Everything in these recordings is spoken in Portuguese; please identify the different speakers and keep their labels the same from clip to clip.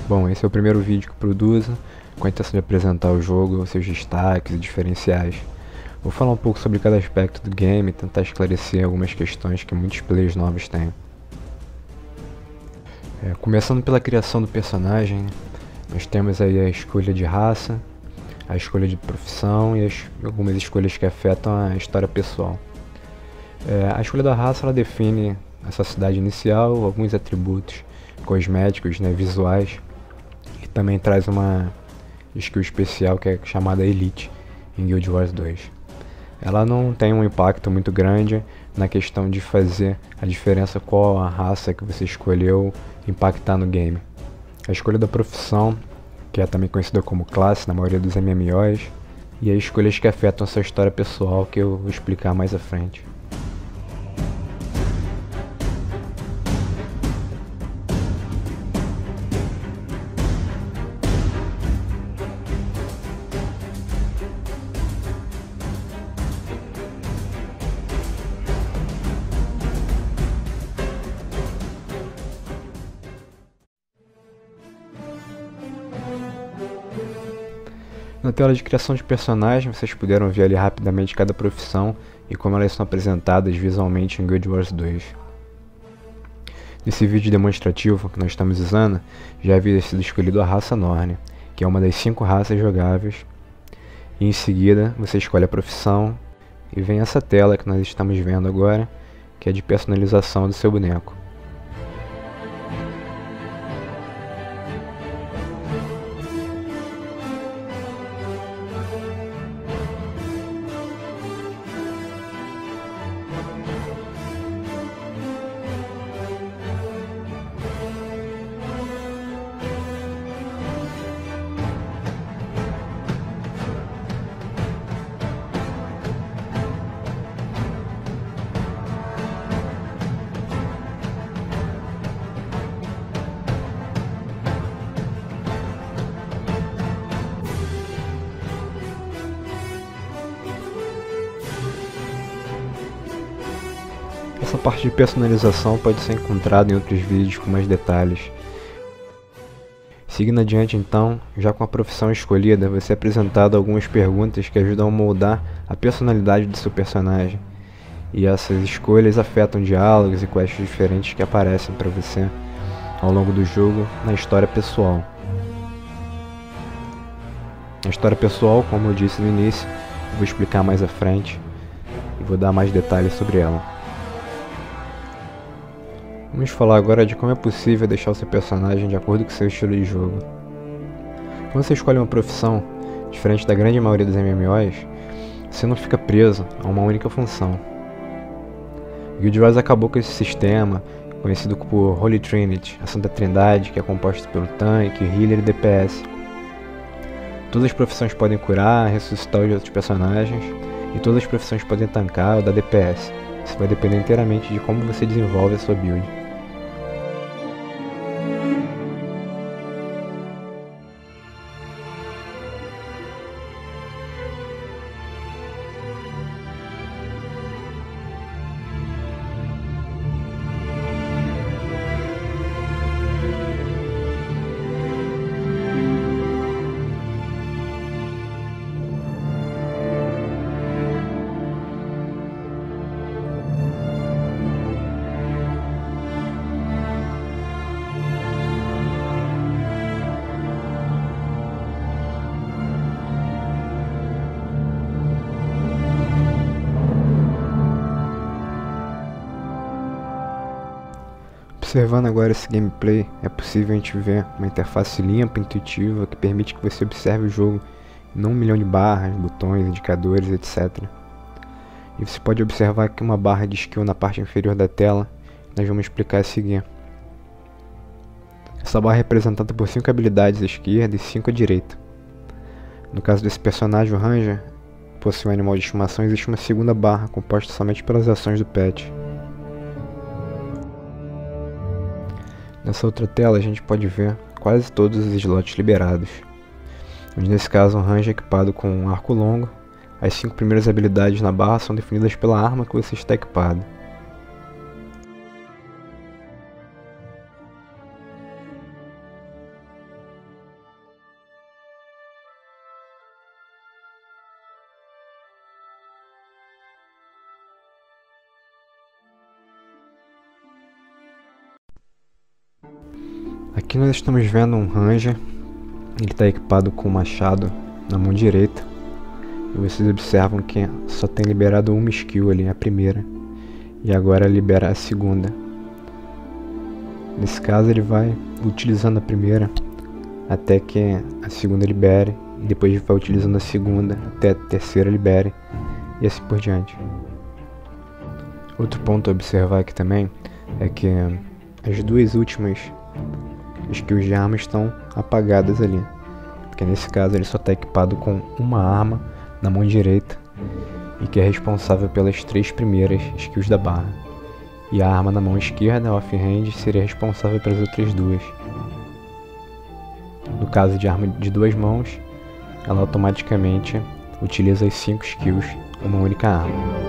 Speaker 1: Bom, esse é o primeiro vídeo que eu produzo, com a intenção de apresentar o jogo, seus destaques e diferenciais. Vou falar um pouco sobre cada aspecto do game e tentar esclarecer algumas questões que muitos players novos têm. Começando pela criação do personagem, nós temos aí a escolha de raça, a escolha de profissão e algumas escolhas que afetam a história pessoal. A escolha da raça ela define a sua cidade inicial, alguns atributos cosméticos, visuais, e também traz uma skill especial que é chamada Elite em Guild Wars 2. Ela não tem um impacto muito grande na questão de fazer a diferença qual a raça que você escolheu impactar no game. A escolha da profissão, que é também conhecida como classe na maioria dos MMOs, e as escolhas que afetam a sua história pessoal, que eu vou explicar mais à frente. Na tela de criação de personagem, vocês puderam ver ali rapidamente cada profissão e como elas são apresentadas visualmente em Guild Wars 2. Nesse vídeo demonstrativo que nós estamos usando, já havia sido escolhido a raça Norne, que é uma das 5 raças jogáveis, e em seguida você escolhe a profissão e vem essa tela que nós estamos vendo agora, que é de personalização do seu boneco. Essa parte de personalização pode ser encontrada em outros vídeos com mais detalhes. Seguindo adiante então, já com a profissão escolhida, você é apresentado algumas perguntas que ajudam a moldar a personalidade do seu personagem. E essas escolhas afetam diálogos e quests diferentes que aparecem para você ao longo do jogo na história pessoal. A história pessoal, como eu disse no início, eu vou explicar mais à frente e vou dar mais detalhes sobre ela. Vamos falar agora de como é possível deixar o seu personagem de acordo com seu estilo de jogo. Quando você escolhe uma profissão, diferente da grande maioria dos MMOs, você não fica preso a uma única função. Guild Wars acabou com esse sistema, conhecido por Holy Trinity, a Santa Trindade, que é composta pelo tanque, healer e DPS. Todas as profissões podem curar, ressuscitar os outros personagens, e todas as profissões podem tancar ou dar DPS. Isso vai depender inteiramente de como você desenvolve a sua build. Observando agora esse gameplay, é possível a gente ver uma interface limpa e intuitiva que permite que você observe o jogo em não 1 milhão de barras, botões, indicadores, etc. E você pode observar aqui uma barra de skill na parte inferior da tela, que nós vamos explicar a seguir. Essa barra é representada por 5 habilidades à esquerda e 5 à direita. No caso desse personagem, o Ranger, possui um animal de estimação, existe uma segunda barra composta somente pelas ações do pet. Nessa outra tela a gente pode ver quase todos os slots liberados, onde nesse caso um Ranger equipado com um arco longo, as 5 primeiras habilidades na barra são definidas pela arma que você está equipado. Aqui nós estamos vendo um Ranger. Ele está equipado com um machado na mão direita. E vocês observam que só tem liberado uma skill ali, a primeira. E agora libera a segunda. Nesse caso ele vai utilizando a primeira até que a segunda libere. E depois vai utilizando a segunda até a terceira libere. E assim por diante. Outro ponto a observar aqui também é que as duas últimas skills de arma estão apagadas ali. Porque nesse caso ele só está equipado com uma arma na mão direita e que é responsável pelas 3 primeiras skills da barra. E a arma na mão esquerda, off-hand, seria responsável pelas outras 2. No caso de arma de 2 mãos, ela automaticamente utiliza as 5 skills uma única arma.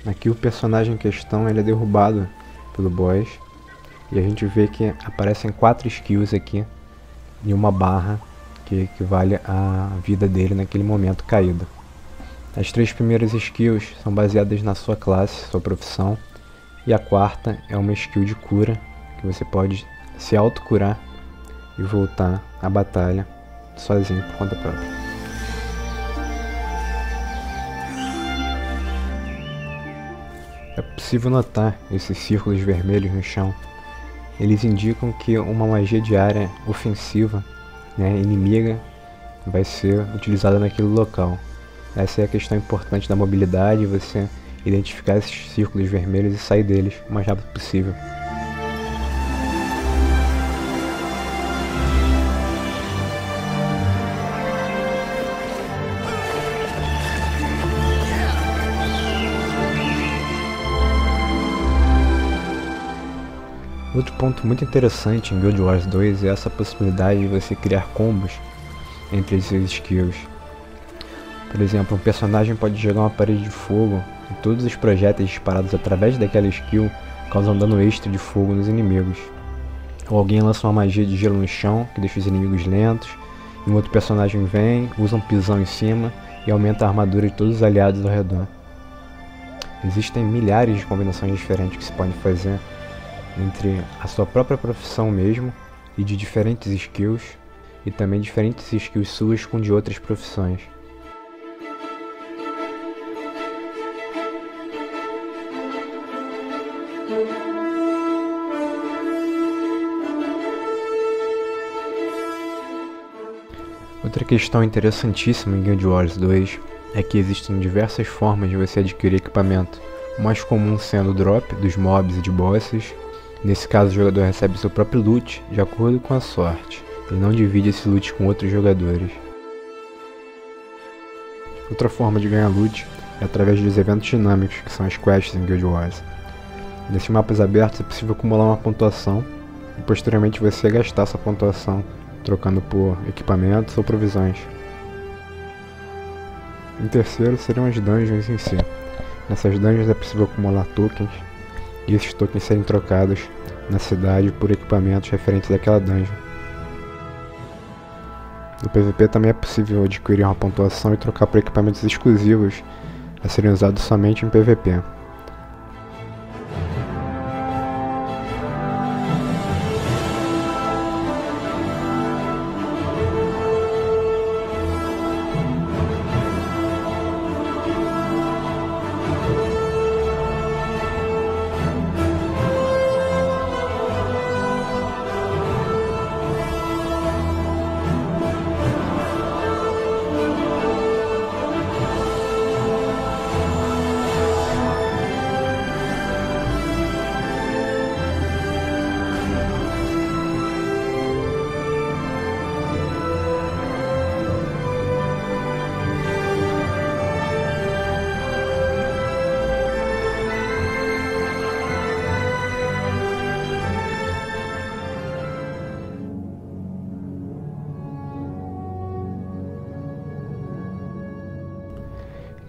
Speaker 1: Aqui o personagem em questão ele é derrubado pelo boss e a gente vê que aparecem 4 skills aqui e uma barra que equivale à vida dele naquele momento caído. As 3 primeiras skills são baseadas na sua classe, sua profissão, e a quarta é uma skill de cura que você pode se autocurar e voltar à batalha sozinho por conta própria. É possível notar esses círculos vermelhos no chão. Eles indicam que uma magia diária ofensiva, inimiga, vai ser utilizada naquele local. Essa é a questão importante da mobilidade, você identificar esses círculos vermelhos e sair deles o mais rápido possível. Outro ponto muito interessante em Guild Wars 2 é essa possibilidade de você criar combos entre esses skills. Por exemplo, um personagem pode jogar uma parede de fogo e todos os projéteis disparados através daquela skill causam dano extra de fogo nos inimigos. Ou alguém lança uma magia de gelo no chão que deixa os inimigos lentos, e um outro personagem vem, usa um pisão em cima e aumenta a armadura de todos os aliados ao redor. Existem milhares de combinações diferentes que se podem fazer entre a sua própria profissão mesmo e de diferentes skills, e também diferentes skills suas com de outras profissões. Outra questão interessantíssima em Guild Wars 2 é que existem diversas formas de você adquirir equipamento, o mais comum sendo o drop dos mobs e de bosses. Nesse caso, o jogador recebe seu próprio loot de acordo com a sorte. Ele não divide esse loot com outros jogadores. Outra forma de ganhar loot é através dos eventos dinâmicos, que são as quests em Guild Wars. Nesses mapas abertos é possível acumular uma pontuação e posteriormente você gastar essa pontuação trocando por equipamentos ou provisões. Em terceiro seriam as dungeons em si. Nessas dungeons é possível acumular tokens e esses tokens serem trocados na cidade por equipamentos referentes àquela dungeon. No PVP também é possível adquirir uma pontuação e trocar por equipamentos exclusivos a serem usados somente em PVP.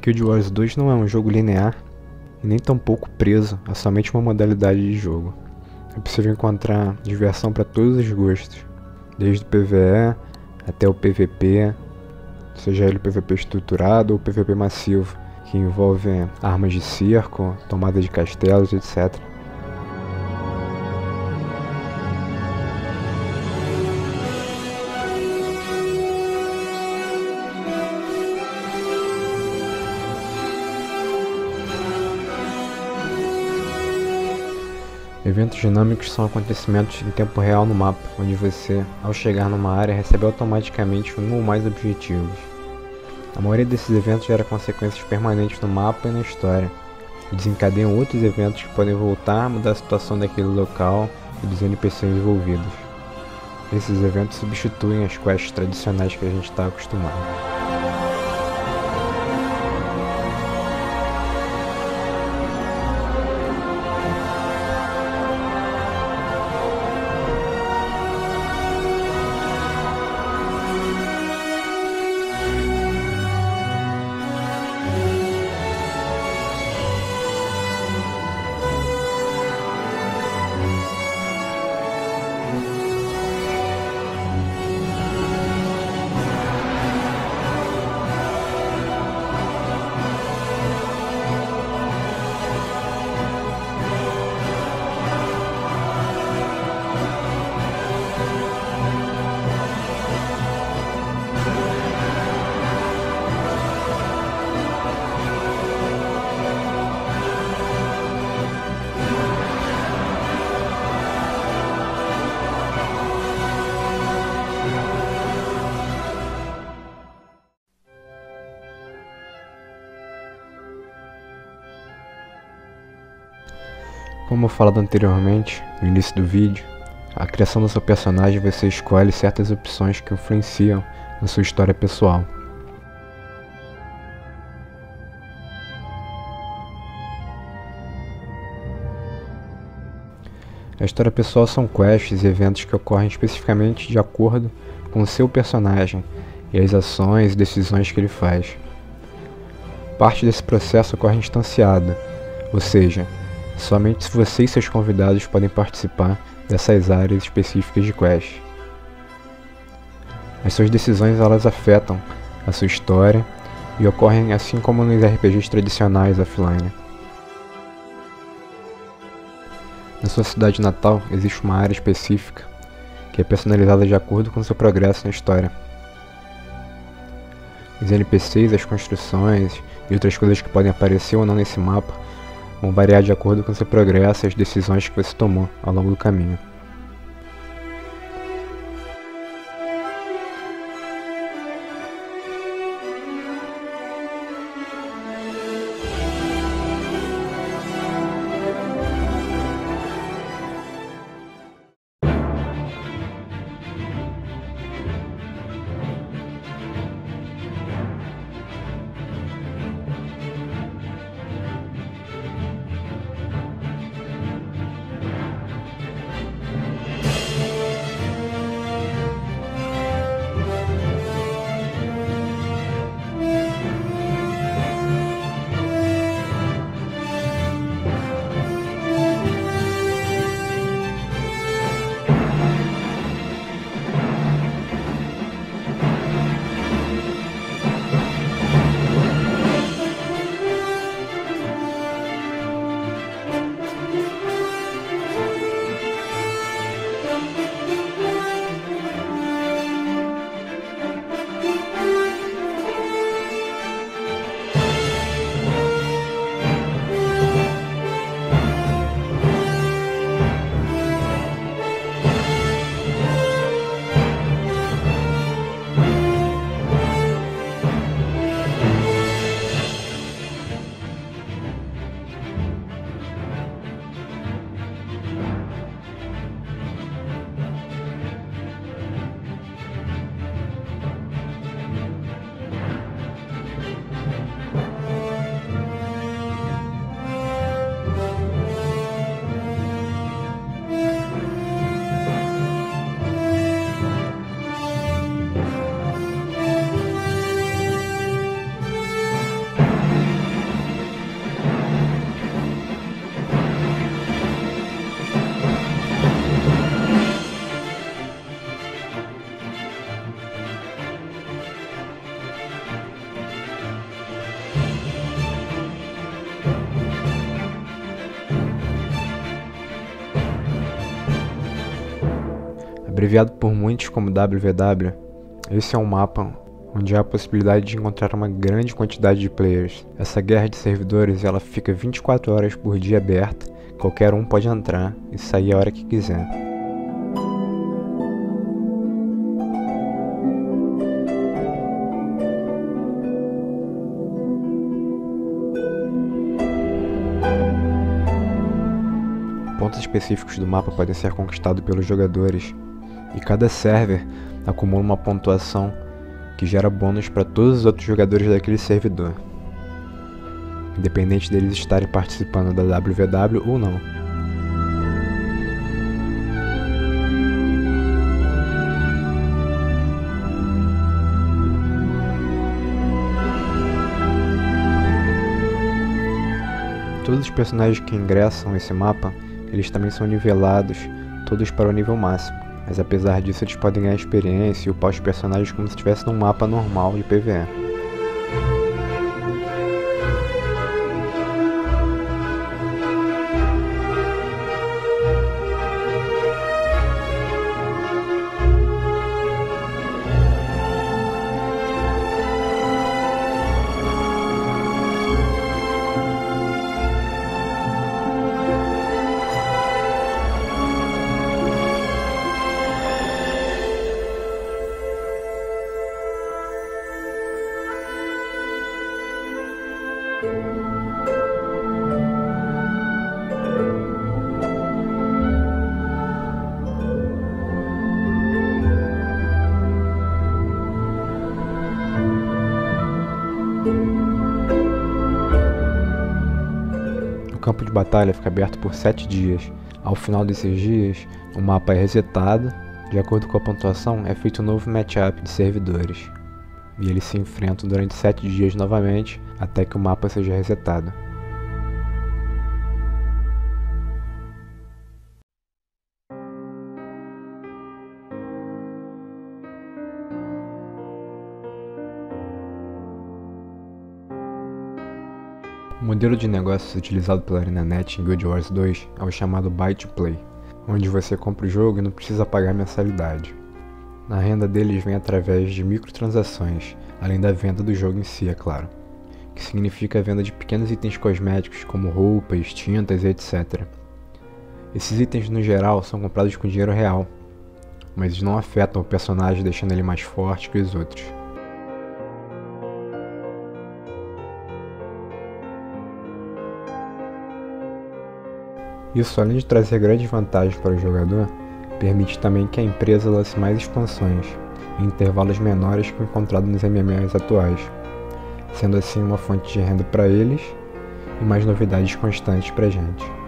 Speaker 1: Guild Wars 2 não é um jogo linear e nem tampouco preso a somente uma modalidade de jogo. É possível encontrar diversão para todos os gostos, desde o PvE até o PvP, seja ele PvP estruturado ou PvP massivo, que envolve armas de cerco, tomada de castelos, etc. Eventos dinâmicos são acontecimentos em tempo real no mapa, onde você, ao chegar numa área, recebe automaticamente um ou mais objetivos. A maioria desses eventos gera consequências permanentes no mapa e na história, e desencadeiam outros eventos que podem voltar a mudar a situação daquele local e dos NPCs envolvidos. Esses eventos substituem as quests tradicionais que a gente está acostumado. Como falado anteriormente, no início do vídeo, a criação do seu personagem você escolhe certas opções que influenciam na sua história pessoal. A história pessoal são quests e eventos que ocorrem especificamente de acordo com o seu personagem e as ações e decisões que ele faz. Parte desse processo ocorre instanciada, ou seja, somente você e seus convidados podem participar dessas áreas específicas de quest. As suas decisões elas afetam a sua história e ocorrem assim como nos RPGs tradicionais offline. Na sua cidade natal existe uma área específica que é personalizada de acordo com seu progresso na história. Os NPCs, as construções e outras coisas que podem aparecer ou não nesse mapa vão variar de acordo com seu progresso e as decisões que você tomou ao longo do caminho. Abreviado por muitos como WW, esse é um mapa onde há a possibilidade de encontrar uma grande quantidade de players. Essa guerra de servidores ela fica 24 horas por dia aberta, qualquer um pode entrar e sair a hora que quiser. Pontos específicos do mapa podem ser conquistados pelos jogadores, e cada server acumula uma pontuação que gera bônus para todos os outros jogadores daquele servidor, independente deles estarem participando da WW ou não. Todos os personagens que ingressam nesse mapa, eles também são nivelados, todos para o nível máximo, mas apesar disso eles podem ganhar experiência e upar os personagens como se estivesse num mapa normal de PvE. O campo de batalha fica aberto por 7 dias. Ao final desses dias, o mapa é resetado, de acordo com a pontuação é feito um novo matchup de servidores. E eles se enfrentam durante 7 dias novamente, até que o mapa seja resetado. O modelo de negócios utilizado pela ArenaNet em Guild Wars 2 é o chamado Buy to Play, onde você compra o jogo e não precisa pagar mensalidade. A renda deles vem através de microtransações, além da venda do jogo em si, é claro, que significa a venda de pequenos itens cosméticos como roupas, tintas e etc. Esses itens no geral são comprados com dinheiro real, mas eles não afetam o personagem deixando ele mais forte que os outros. Isso, além de trazer grandes vantagens para o jogador, permite também que a empresa lance mais expansões, em intervalos menores que o encontrado nos MMOs atuais, sendo assim uma fonte de renda para eles e mais novidades constantes para a gente.